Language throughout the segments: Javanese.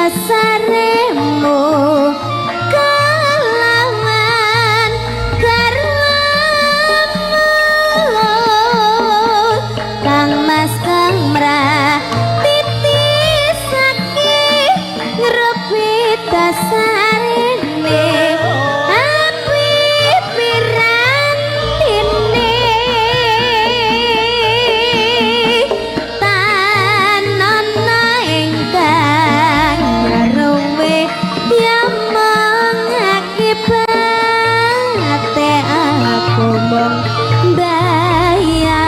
dasaremu kelawan garwamu kang mas kang mratitisake ngrepit dasarene api pirantine tanana ingkang ngaruwe yamong akibate aku mong bayangke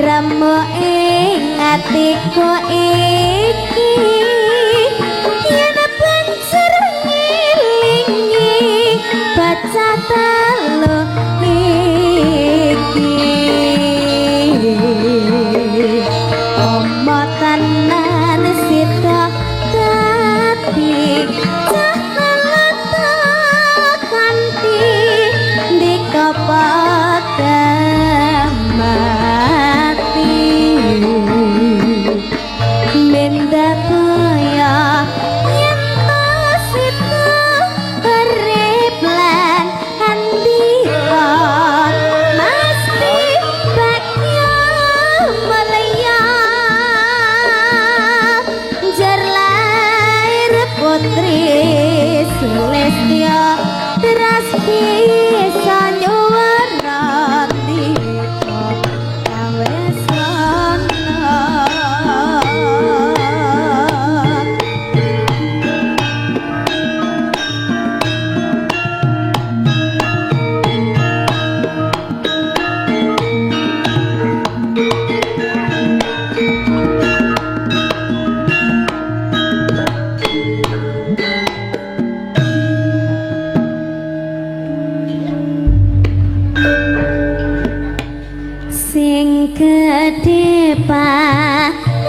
remo ing atiku iki yen banjur ngilingi baca telu iki omo tenan sita dadi cahalata kanthi dikapada mati Minda kaya yen to sita urip lan andika mesti bagya mulya jar lair putri Sulistya teras bisa nyuwarati sing gedhe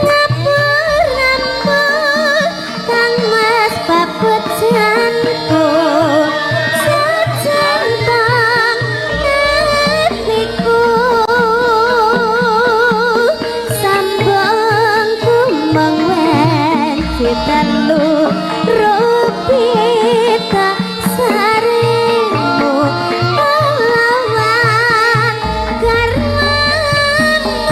ngapur-ngapur kang mas babut janku sejentang hatiku sambungku mengwen telu rupita saremu kelawan garwamu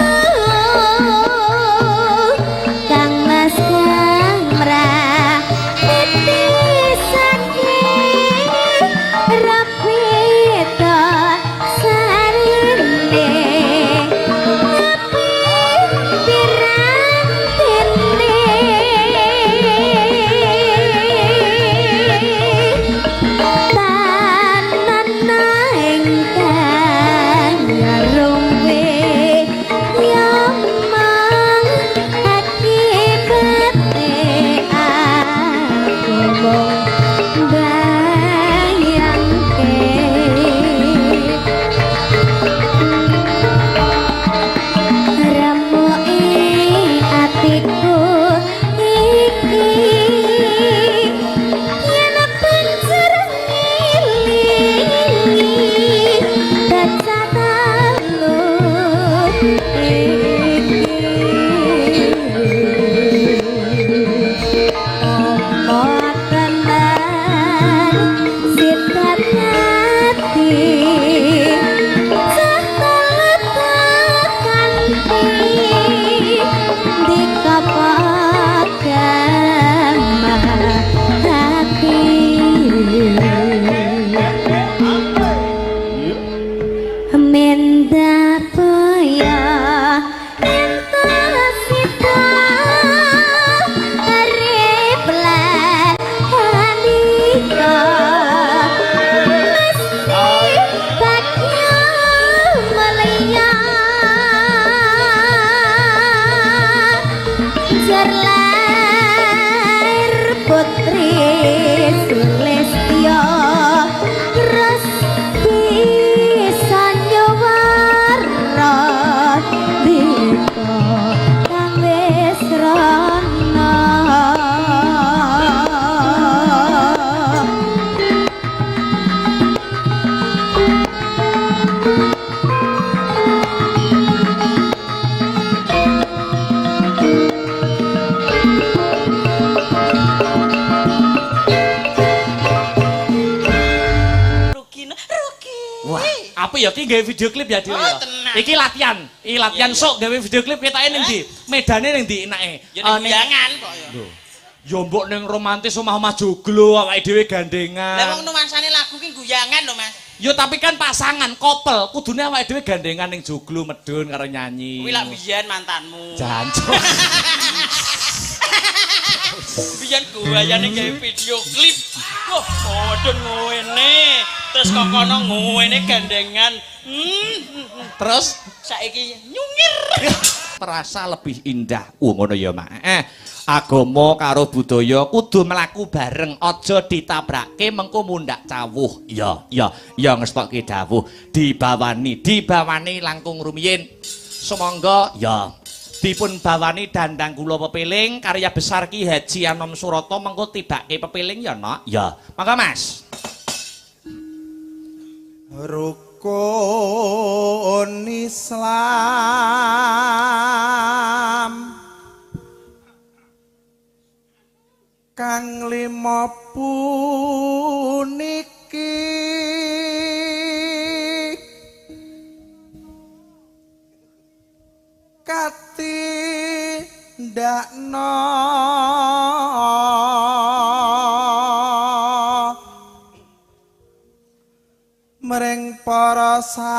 Tapi ya ki gawe video klip ya dhewe ya. Iki latihan. Iki latihan sok gawe video klip ketoke ning ndi? Medane ning ndi enake? Ya ning Guyangan kok ya. Ya mbok ning romantis omah-omah joglo awake dhewe gandengan. Lah wong numasane lagu ki Guyangan lho Mas. Yo tapi kan pasangan, couple, kudune awake dhewe gandengan ning joglo medun karo nyanyi. Kuwi lak biyen mantanmu. Jancuk. Biyen guyane gawe video klip. Wah, modern ngene. Terus kok kono ngene gandengan. Terus Saiki nyungir. terasa lebih indah. Ngono ya, Mak. Agama karo budaya kudu mlaku bareng, aja ditabrake mengko mundhak cawuh. Ya ngestokke dawuh. Dibawani langkung rumiyin. Sumangga ya dipun bawani dandang kula pepiling karya besar Ki Haji Anom Surata mengko tibake pepiling ya, Nok. Ya. Mangga, Mas. Rukun Islam kang lima puniki katindakna mring para sasama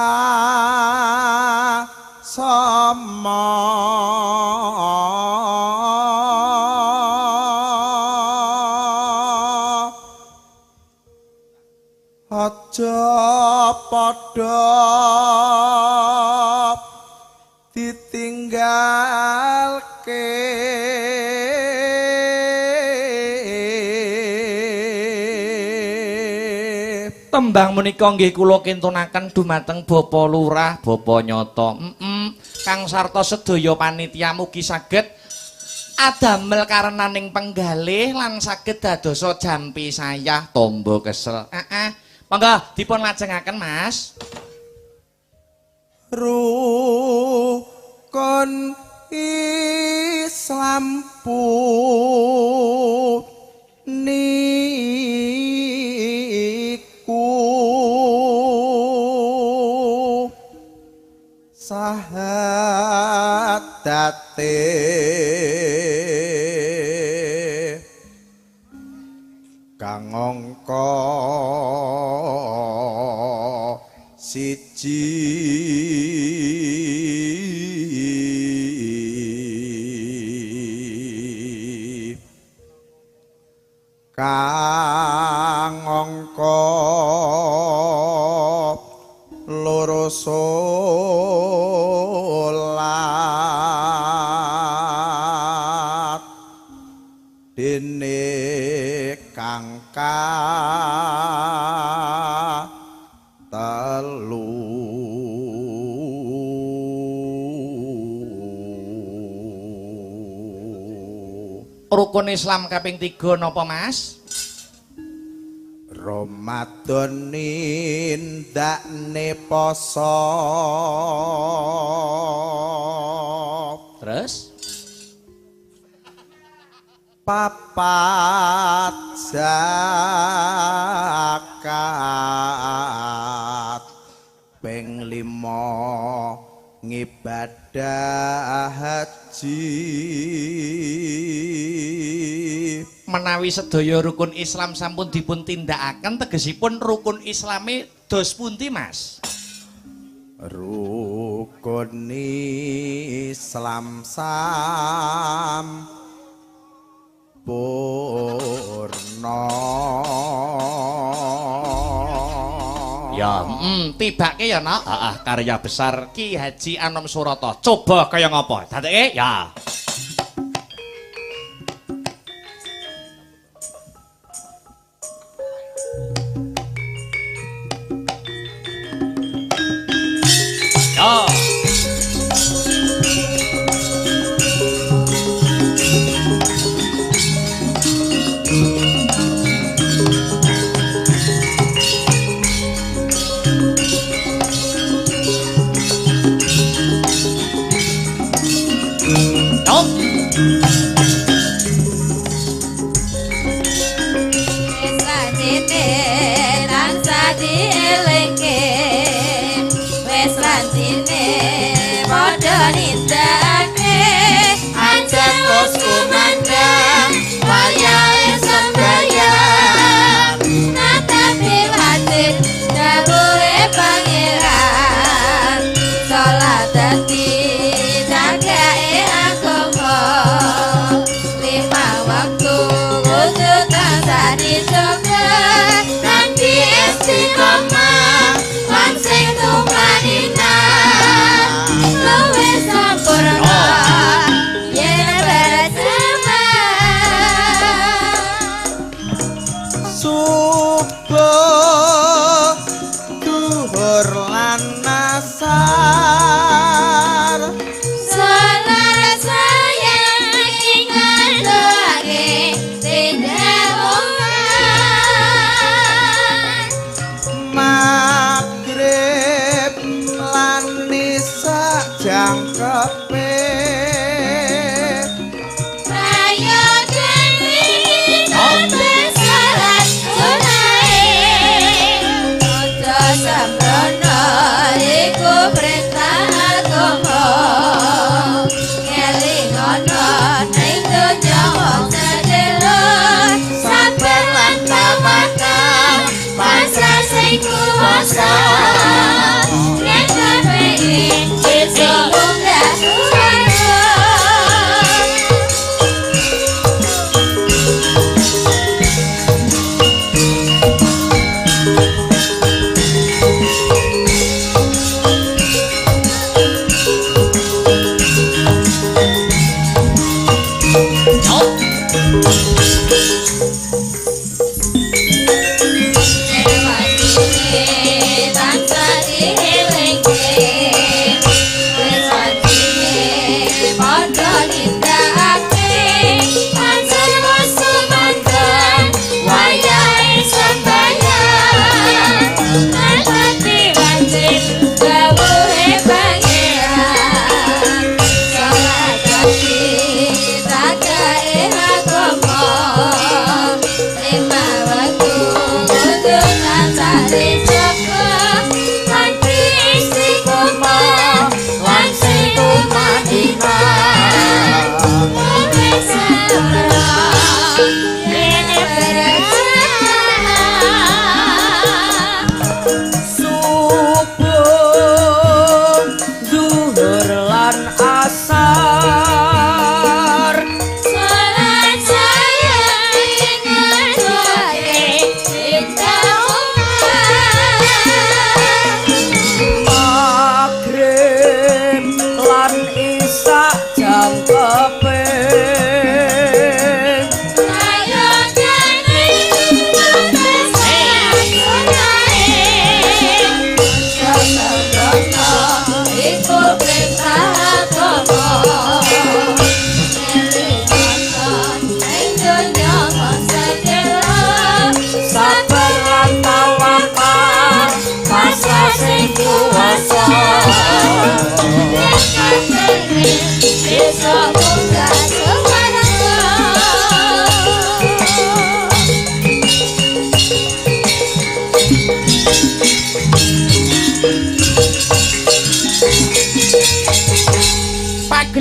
aja padha ditinggalke tembang menika nggih kula kintunaken dumateng Bapa Lurah, Bapa Nyata. Kang sarta sedaya panitia mugi saged adamel karenaning penggalih lan saged dadosa jampi sayah tombo kesel. Monggo dipun lajengaken, Mas. Rukun Islam niku sahadate kang angka siji kang angka loro solat dene kang telu rukun Islam kaping 3 napa, Mas? Ramadan nindakne poso Terus papat zakat ping 5 ngibadah haji menawi sedaya rukun Islam sampun dipun tindakaken tegesipun rukun Islame dos pundi, Mas? Rukun Islam sampurna ya tibake ya, Nak. Karya besar Ki Haji Anom Surata. Coba kaya ngapa? Dadeke ya. Ya.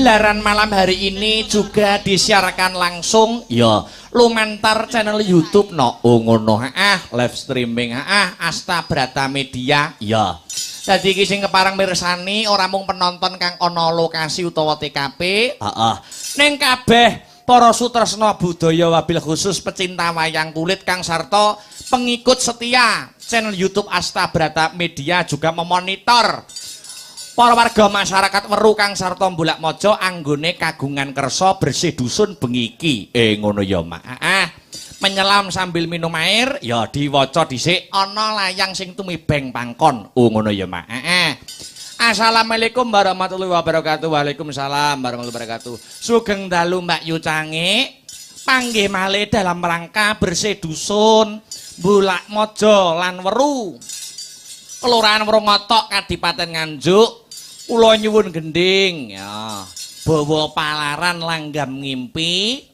Siaran malam hari ini juga disiarkan langsung ya lumantar channel YouTube no. Oh ngono live streaming Asta Brata Media ya. Dadi iki sing kepareng mirsani ora mung penonton kang ana lokasi utawa TKP, ning kabeh para sutresna budaya wabil khusus pecinta wayang kulit kang sarta pengikut setia channel YouTube Asta Brata Media juga memonitor para warga masyarakat Weru kang sarta Mbulak Mojo anggone kagungan kersa bersih dusun bengiki. Ngono ya, Mak. Menyelam sambil minum air ya diwaca dhisik ana layang sing tumibeng pangkon. Ngono ya, Mak. Assalamualaikum warahmatullahi wabarakatuh. Waalaikumsalam warahmatullahi wabarakatuh. Sugeng dalu Mbak Yu Cange. Panggih malih dalam rangka bersih dusun Mbulak Mojo lan Weru. Kelurahan Wrongotok Kadipaten Nganjuk. Kula nyuwun gending ya. Bawa palaran langgam ngimpi.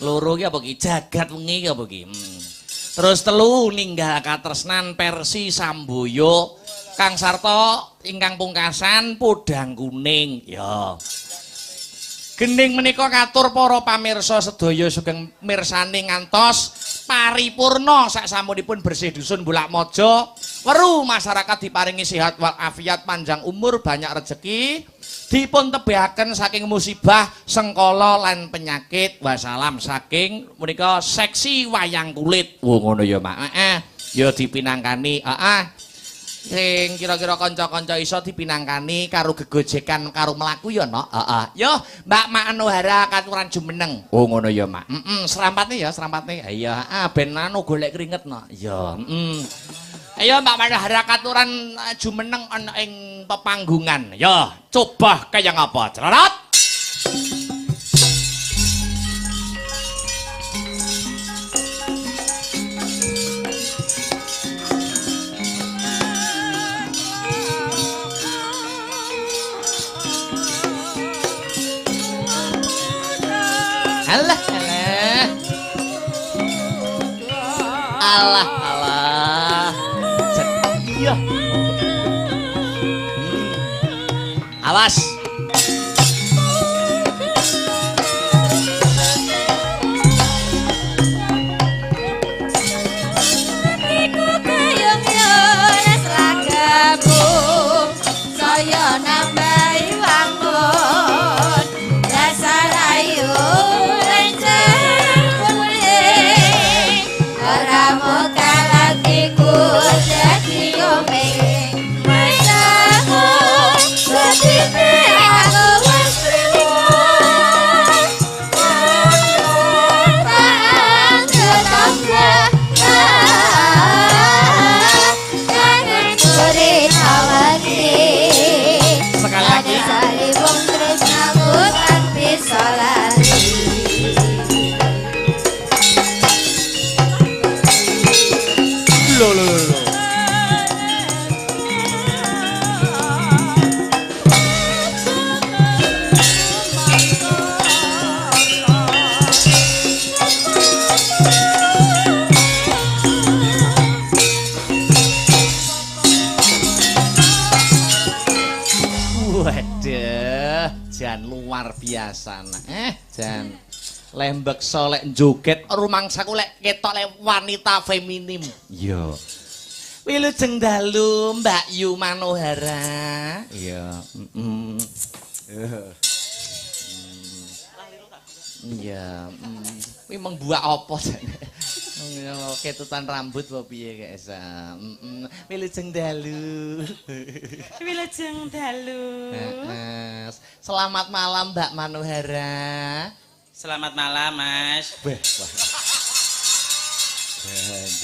Loro ki apa ki jagat wengi ki apa ki. Terus telu ninggal katresnan Persi Samboyo kang sarta ingkang pungkasan podang kuning ya. Gending menika katur para pamirsa sedaya sugeng mirsani ngantos paripurna saksampunipun bersih dusun Mbulak Mojo Weru masyarakat diparingi sehat walafiat panjang umur banyak rezeki dipun tebihaken saking musibah sengkala lan penyakit wasalam saking menika seksi wayang kulit. Ngono ya Mak. Ya dipinangkani sing kira-kira kanca-kanca iso dipinangkani karo gegojekan karo mlaku ya no. Yo Mbak Manuhara Katuran Jumeneng. Ngono ya Mak. Serampatne ya serampatne. Iya ben anu golek keringet no. Ya ayo Mbak Manuhara Katuran Jumeneng ana ing pepanggungan. Ya coba kaya ngapa cerat. Alah, alah, alah, iya. Awas. Iku kayong-yung selagamu saya nambahi wangun dasar ayu luar biasa jan lembek solek joget rumangsaku lek ketok lek wanita feminim yo wilujeng dalu Mbak Yu Manuhara iya iya kuwi mengbuak apa jane ketutan rambut apa piye guys wilujeng dalu Wilujeng dalu. Selamat malam Mbak Manuhara. Selamat malam, Mas. Wah.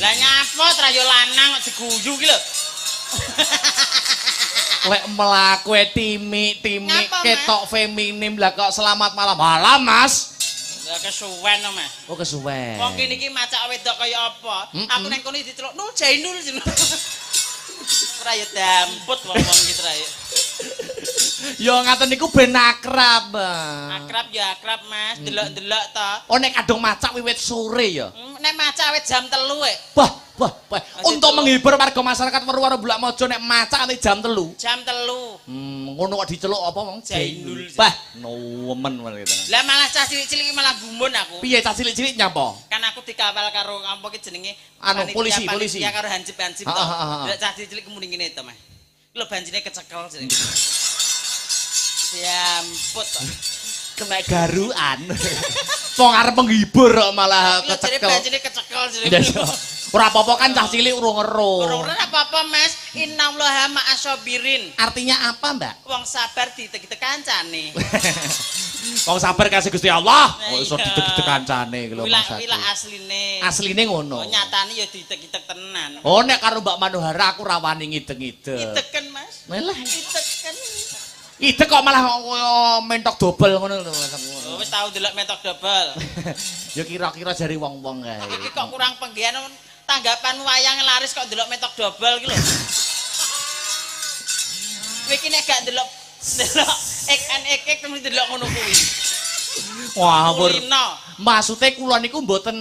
Lah nyapa trayo lanang kok diguyu ki lho. Lek mlaku timik-timik ketok feminim lah kok selamat malam. Malam, Mas. Lah kesuwen to, Mas. Oh, kesuwen. Wong kene iki macak wedok kaya apa? Aku nang kono diceluk Nur Jainul. Ora ya damput wong-wong iki trayo. Ya ngaten niku ben akrab. Akrab ya akrab, Mas. Delok-delok to. Oh nek kadung macak wiwit sore ya. Nek maca wit jam 3 Wah. Untuk menghibur warga masyarakat Weruwara Bulakmaja nek macak nanti jam 3. Jam 3. Ngono kok diceluk apa wong? Jainul. Bah, nemen gitu. Lah malah cah cilik-cilik malah gumun aku. Piye cah cilik-cilik nyapa? Kan aku dikawal karo apa ki jenenge Anu, polisi. Ya karo hansip-hansip to. Lah cah cilik kemuni ngene to, Mas. Lho banjine kecekel jenenge. Ya ampun to. Kena garuan. Wong arep menghibur kok malah kecekel. Lho banjine kecekel jenenge. Ora apa-apa kan cah cilik urung ero. Urung apa-apa, Mas. Innallaha ma'asabirin. Artinya apa, Mbak? Wong sabar ditek-tek kancane. Wong sabar kasih Gusti Allah. Nah, Kok iso iya. ditek-ditek kancane iki lho Wila Mas. asline. Asline ngono. Oh, nyatane ya ditek-itek tenan. Oh nek karo Mbak Manohara aku ra wani ngideng-ngideng. Iteken, Mas. Melah. Iteken. Idek kok malah kaya mentok dobel ngono lho. Oh, wis tau delok metok dobel. Ya kira-kira jari wong-wong kae. Iki kok kurang penggian tanggapan wayang laris kok delok metok dobel iki lho. Kowe iki nek gak delok ek terus delok ngono kuwi. Wah, ampun. Kulino. Maksude kula niku mboten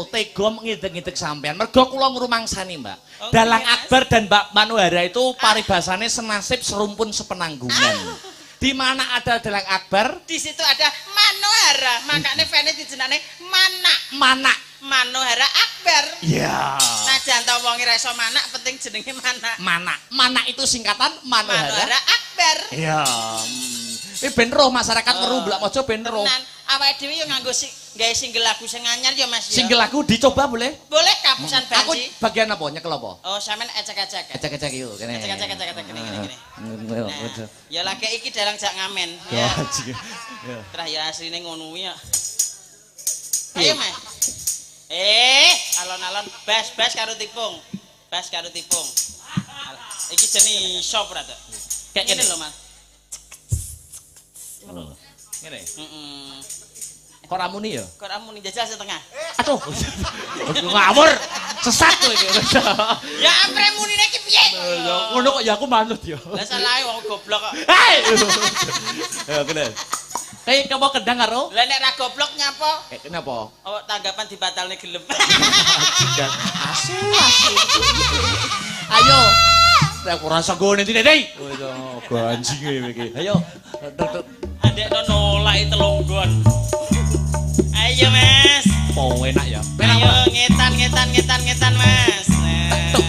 tega ngideg-ngideg sampean. Mergo kula ngrumangsani, Mbak. Oh, Dalang iya, Mas. Akbar dan Mbak Manohara itu paribasane senasib serumpun sepenanggungan. Di mana ada Dalang Akbar, Di situ ada Manohara, makanya fans dijenenge Manak. Manohara Akbar. Ya. Najan ta wong ora iso manak, penting jenenge manak. Manak itu singkatan Manohara Manohara. Akbar. Ya. Ini ben roh masyarakat Weru Bulakmaja ben roh. Tenan, awake dhewe yo nganggo gawe single lagu sing anyar ya Mas ya. Single lagu dicoba boleh? Boleh kapusan Aku banji. bagian apa? Nyekel apa? Oh, sampean ecek-ecek. Ecek-ecek yuk, kene. Ecek-ecek kene. Nah, Ya lagi iki dereng jak ngamen. Ya, Ya. ya. Terus ya asline ngono kuwi ya. Ayo, Mas. Alon-alon bas karo tipung. Bas karo tipung. Iki jenenge shop ra to. Kayak ngene lho, Mas. Ngene. Heeh. Kok ramuni ya? Kok ramu ning jajal setengah. Aduh. Ngawur. Sesat kowe iki. Ya ampre munine iki piye? Ngono kok ya aku manut ya. Lah salahe wong goblok kok. Hei. Ya kene. Kayak kamu kendang karo? Lah nek ra goblok nyapa? Kenapa? Oh, tanggapan dibatalne gelem. Asu. Ayo. Nek ora sanggone dine, Dei. Ganjing iki. Ayo. Adekno nolak telunggon. Ayo, Mas. Oh, enak ya. Ayo ngetan, Mas. Tuk.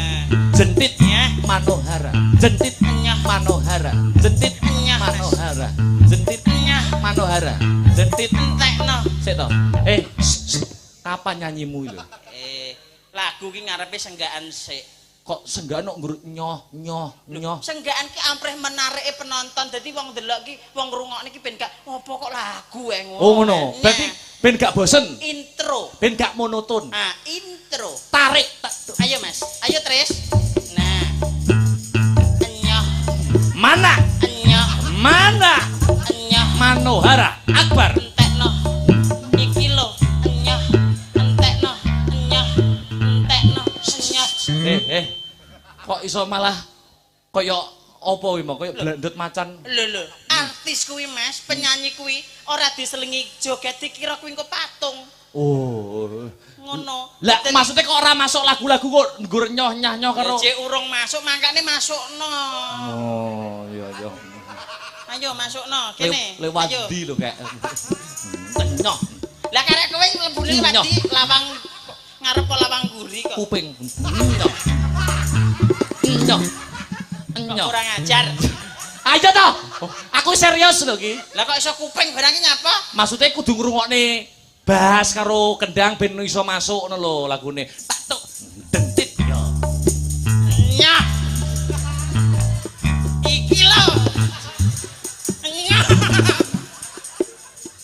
Jentit Ya. Manohara. Jentit Nyah. Manohara. Jentit Nyah, Mas. Manohara. Jentit Nyah. Manohara. Jentit Entekno. sik to. Kapan nyanyimu lho? Lagu ki ngarepe senggaan sik. Kok senggano ngrut nyoh. Senggaan ki ampreh menarike penonton. Dadi wong delok ki, wong ngrungokne ki ben gak opo kok lagu ngono. Oh ngono. Berarti ben gak bosen, intro. ben gak monoton. Ah, intro. Tarik. Ayo, Mas. Ayo, Tris. Nah. Enyoh, Mana? enyoh, Manohara Akbar. entekno. Iki lho, enyoh, entekno. Kok iso malah kaya apa kuwi mau kaya blandut macan. Lho, artis kuwi Mas, penyanyi kuwi ora diselingi joget dikira kuwi engko patung. Oh. Ngono. Lah maksudnya kok ora masuk lagu-lagu kok nggur nyoh-nyoh karo. Cek urung masuk makane masukno. Oh, iya. Ayo masukno, kene. Lewat Ayo. ndi lho kayak. Nyoh. Lah karek kowe mlebune lewat ndi? Lawang ngarep apa lawang guri kok. Kuping. Nyoh. Kok kurang ajar. Ayo toh. Aku serius lho iki. Lah kok iso kuping barang iki nyapa? Maksudnya kudu ngrungokne bass karo kendang ben iso masuk ngono lho lagune. Tak tuk dentit yo. Nyah. Iki lho. Nyah.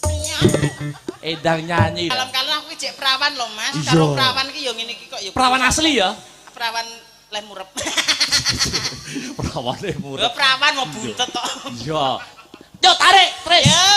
Nyah. Edang nyanyi. Kalem-kalem aku iki jek perawan lho, Mas. Iya. Karo perawan iki yo ngene iki kok yo. Perawan asli ya? Perawan leh murep. Perawane Lho murah. perawan mau buntet tok. Iya. Yo tarik, Tris. Yo.